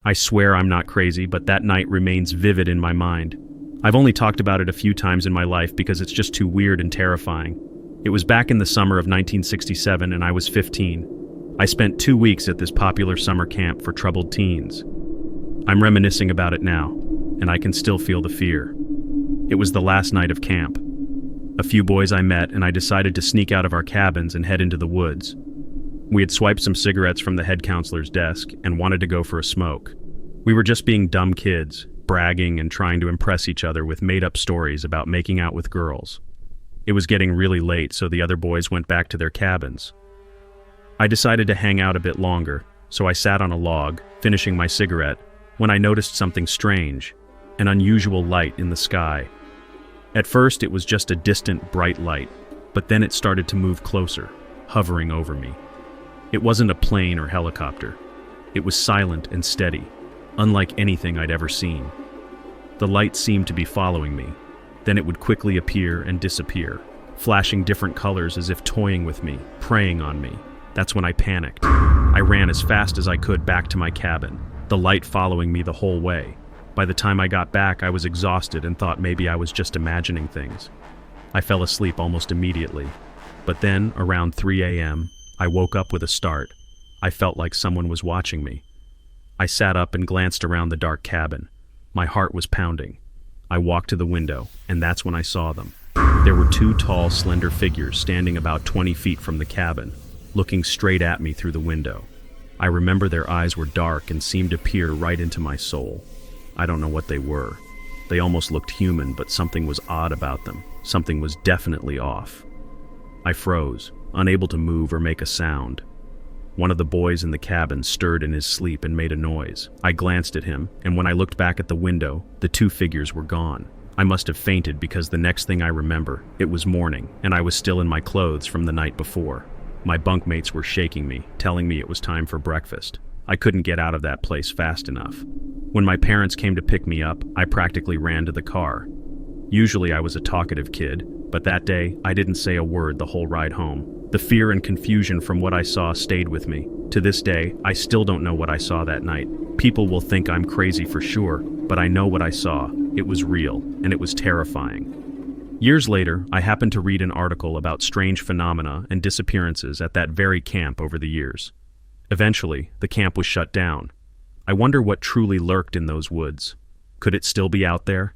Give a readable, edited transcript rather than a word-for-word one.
I swear I'm not crazy, but that night remains vivid in my mind. I've only talked about it a few times in my life because it's just too weird and terrifying. It was back in the summer of 1967 and I was 15. I spent 2 weeks at this popular summer camp for troubled teens. I'm reminiscing about it now, and I can still feel the fear. It was the last night of camp. A few boys I met and I decided to sneak out of our cabins and head into the woods. We had swiped some cigarettes from the head counselor's desk and wanted to go for a smoke. We were just being dumb kids, bragging and trying to impress each other with made-up stories about making out with girls. It was getting really late, so the other boys went back to their cabins. I decided to hang out a bit longer, so I sat on a log, finishing my cigarette, when I noticed something strange, an unusual light in the sky. At first, it was just a distant, bright light, but then it started to move closer, hovering over me. It wasn't a plane or helicopter. It was silent and steady, unlike anything I'd ever seen. The light seemed to be following me. Then it would quickly appear and disappear, flashing different colors as if toying with me, preying on me. That's when I panicked. I ran as fast as I could back to my cabin, the light following me the whole way. By the time I got back, I was exhausted and thought maybe I was just imagining things. I fell asleep almost immediately. But then, around 3 a.m., I woke up with a start. I felt like someone was watching me. I sat up and glanced around the dark cabin. My heart was pounding. I walked to the window, and that's when I saw them. There were 2 tall, slender figures standing about 20 feet from the cabin, looking straight at me through the window. I remember their eyes were dark and seemed to peer right into my soul. I don't know what they were. They almost looked human, but something was odd about them. Something was definitely off. I froze, unable to move or make a sound. One of the boys in the cabin stirred in his sleep and made a noise. I glanced at him, and when I looked back at the window, the 2 figures were gone. I must have fainted because the next thing I remember, it was morning, and I was still in my clothes from the night before. My bunkmates were shaking me, telling me it was time for breakfast. I couldn't get out of that place fast enough. When my parents came to pick me up, I practically ran to the car. Usually I was a talkative kid, but that day I didn't say a word the whole ride home. The fear and confusion from what I saw stayed with me. To this day, I still don't know what I saw that night. People will think I'm crazy for sure, but I know what I saw. It was real, and it was terrifying. Years later, I happened to read an article about strange phenomena and disappearances at that very camp over the years. Eventually, the camp was shut down. I wonder what truly lurked in those woods. Could it still be out there,